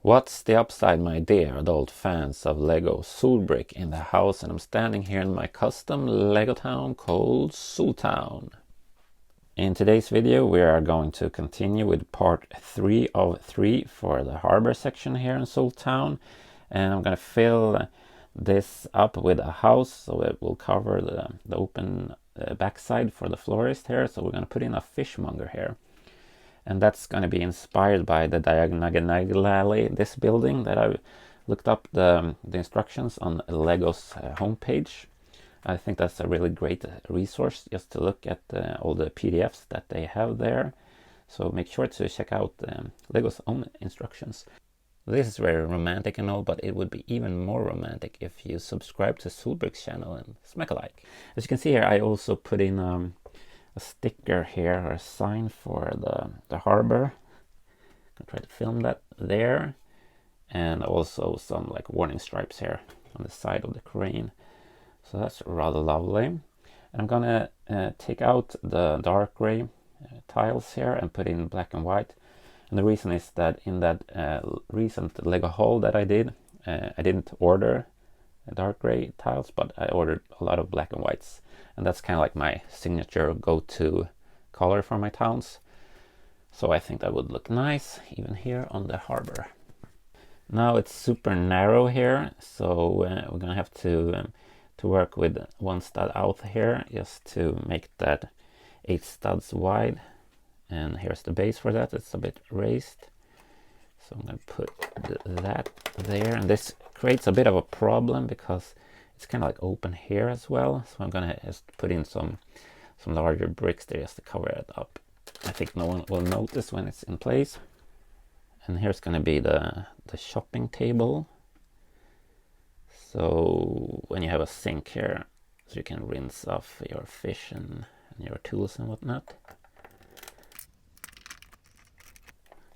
What's the upside, my dear adult fans of Lego Solbrick in the house? And I'm standing here in my custom Lego town called Soltown. In today's video we are going to continue with part 3 of 3 for the harbor section here in Soltown, and I'm going to fill this up with a house so it will cover the open backside for the florist here. So we're going to put in a fishmonger here, and that's going to be inspired by the Diagon Alley, this building that I looked up the instructions on Lego's homepage. I think that's a really great resource just to look at all the PDFs that they have there. So make sure to check out Lego's own instructions. This is very romantic and all, but it would be even more romantic if you subscribe to Solbrick's channel and smack a like. As you can see here, I also put in a sticker here, or a sign for the harbor. I'm gonna try to film that there, and also some like warning stripes here on the side of the crane. So that's rather lovely. And I'm gonna take out the dark gray tiles here and put in black and white. And the reason is that in that recent Lego haul that I did, I didn't order dark gray tiles, but I ordered a lot of black and whites. And that's kind of like my signature go-to color for my towns. So I think that would look nice even here on the harbor. Now it's super narrow here, so we're gonna have to work with one stud out here just to make that 8 studs wide. And here's the base for that. It's a bit raised, so I'm going to put that there. And this creates a bit of a problem because it's kind of like open here as well. So I'm going to just put in some larger bricks there just to cover it up. I think no one will notice when it's in place. And here's going to be the shopping table. So when you have a sink here, so you can rinse off your fish and your tools and whatnot.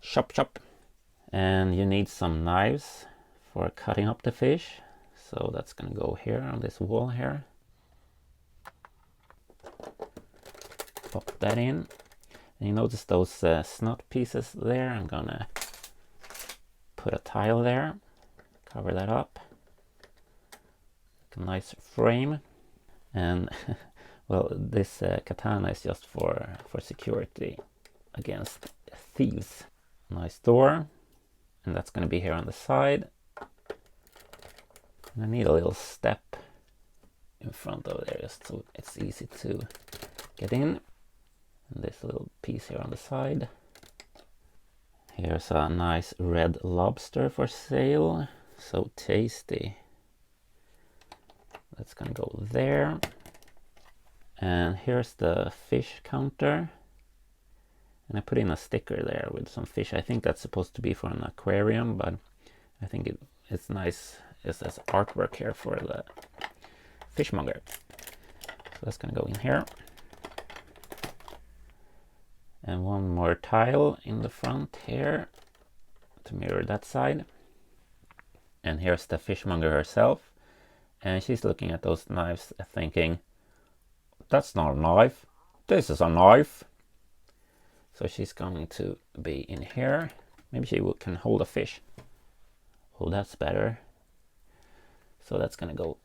Chop. And you need some knives for cutting up the fish. So that's gonna go here on this wall here. Pop that in. And you notice those snot pieces there. I'm gonna put a tile there, cover that up. A nice frame. And well, this katana is just for security against thieves. Nice door, and that's going to be here on the side. And I need a little step in front of there just so it's easy to get in. And this little piece here on the side. Here's a nice red lobster for sale, so tasty. That's gonna go there. And here's the fish counter. And I put in a sticker there with some fish. I think that's supposed to be for an aquarium, but I think it's nice as artwork here for the fishmonger. So that's gonna go in here. And one more tile in the front here to mirror that side. And here's the fishmonger herself. And she's looking at those knives thinking, that's not a knife, this is a knife. So she's going to be in here. Maybe she can hold a fish. Oh, that's better. So that's gonna go,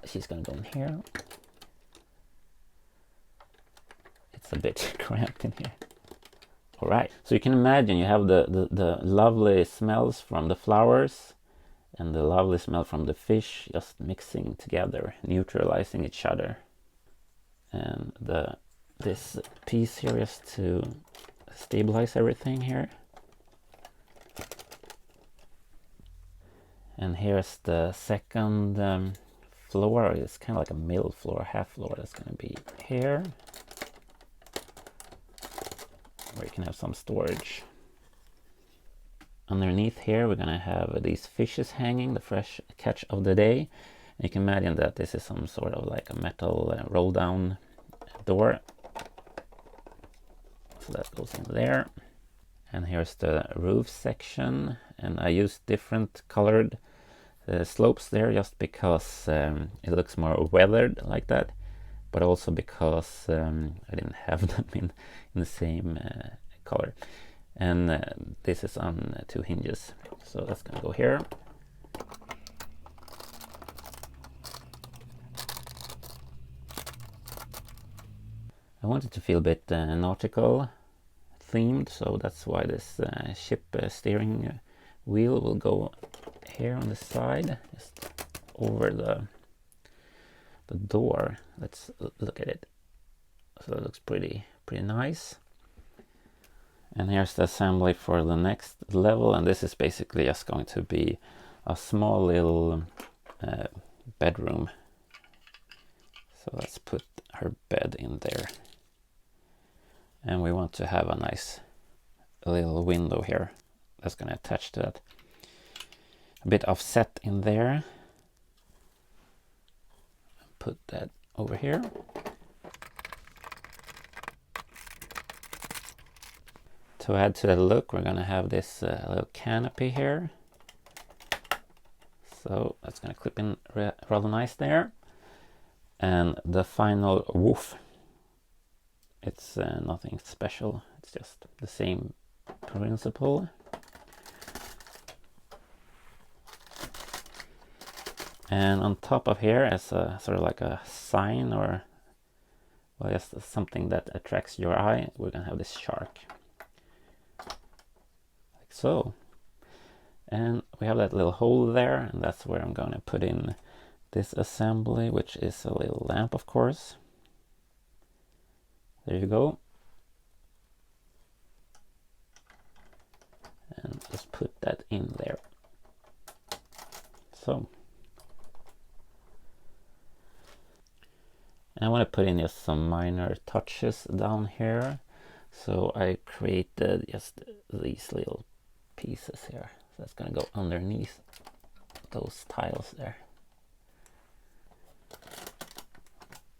she's gonna go in here. It's a bit cramped in here. All right, so you can imagine you have the lovely smells from the flowers and the lovely smell from the fish just mixing together, neutralizing each other. And this piece here is to stabilize everything here. And here's the second floor. It's kind of like a middle floor, half floor. That's going to be here, where you can have some storage. Underneath here we're going to have these fishes hanging, the fresh catch of the day. And you can imagine that this is some sort of like a metal roll down door. So that goes in there. And here's the roof section, and I used different colored slopes there just because it looks more weathered like that, but also because I didn't have them in the same color. and this is on 2 hinges, so that's gonna go here. I wanted to feel a bit nautical themed, so that's why this ship steering wheel will go here on the side, just over the door. Let's look at it. So it looks pretty nice. And here's the assembly for the next level, and this is basically just going to be a small little bedroom. So let's put her bed in there. And we want to have a nice little window here that's going to attach to that. A bit offset in there. Put that over here. To add to the look, we're going to have this little canopy here. So that's going to clip in rather nice there. And the final woof. It's nothing special, it's just the same principle. And on top of here, as a sort of like a sign, or well, just something that attracts your eye, we're gonna have this shark, like so. And we have that little hole there, and that's where I'm gonna put in this assembly, which is a little lamp, of course. There you go. And just put that in there. So. And I want to put in just some minor touches down here. So I created just these little pieces here. So that's going to go underneath those tiles there.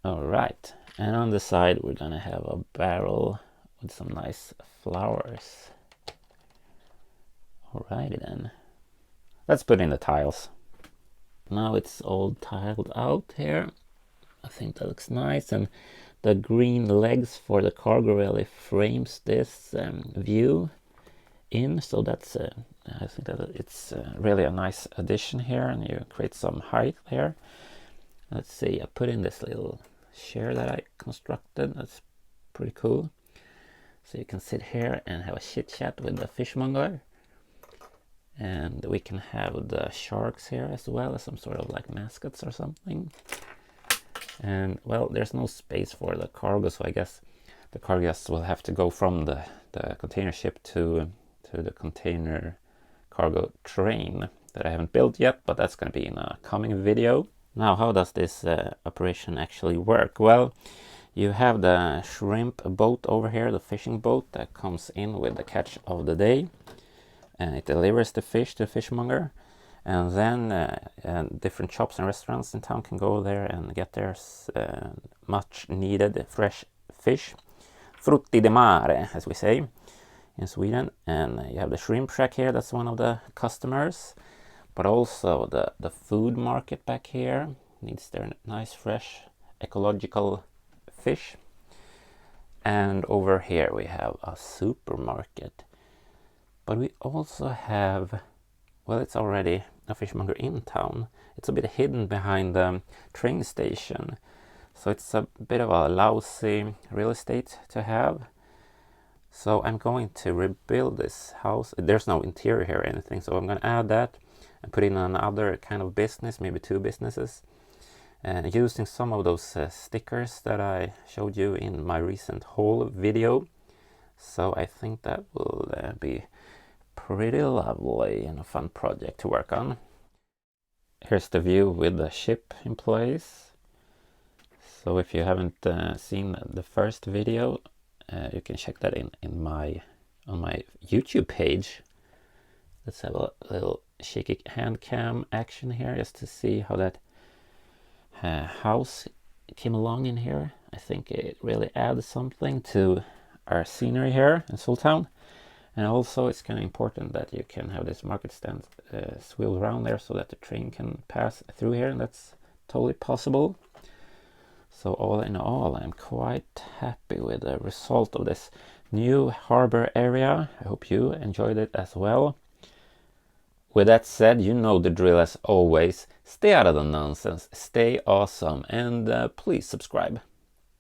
All right. And on the side, we're gonna have a barrel with some nice flowers. Alrighty then. Let's put in the tiles. Now it's all tiled out here. I think that looks nice. And the green legs for the cargo really frames this view in. So that's, I think that it's really a nice addition here. And you create some height here. Let's see, I put in this little chair that I constructed. That's pretty cool. So you can sit here and have a chit chat with the fishmonger, and we can have the sharks here as well as some sort of like mascots or something. And well, there's no space for the cargo, so I guess the cargoes will have to go from the container ship to the container cargo train that I haven't built yet, but that's going to be in a coming video. Now, how does this operation actually work? Well, you have the shrimp boat over here, the fishing boat that comes in with the catch of the day, and it delivers the fish to the fishmonger, and then different shops and restaurants in town can go there and get their much needed fresh fish, frutti di mare, as we say in Sweden. And you have the shrimp shack here, that's one of the customers. But also the food market back here needs their nice, fresh, ecological fish. And over here we have a supermarket. But we also have, well, it's already a fishmonger in town. It's a bit hidden behind the train station. So it's a bit of a lousy real estate to have. So I'm going to rebuild this house. There's no interior here or anything, so I'm going to add that and put in another kind of business, maybe 2 businesses, and using some of those stickers that I showed you in my recent haul video. So I think that will be pretty lovely and a fun project to work on. Here's the view with the ship in place. So if you haven't seen the first video, you can check that on my YouTube page. Let's have a little shaky hand cam action here just to see how that house came along in here. I think it really adds something to our scenery here in Soltown. And also it's kind of important that you can have this market stand swivel around there so that the train can pass through here, and that's totally possible. So all in all, I'm quite happy with the result of this new harbor area. I hope you enjoyed it as well. With that said, you know the drill as always. Stay out of the nonsense, stay awesome, and please subscribe.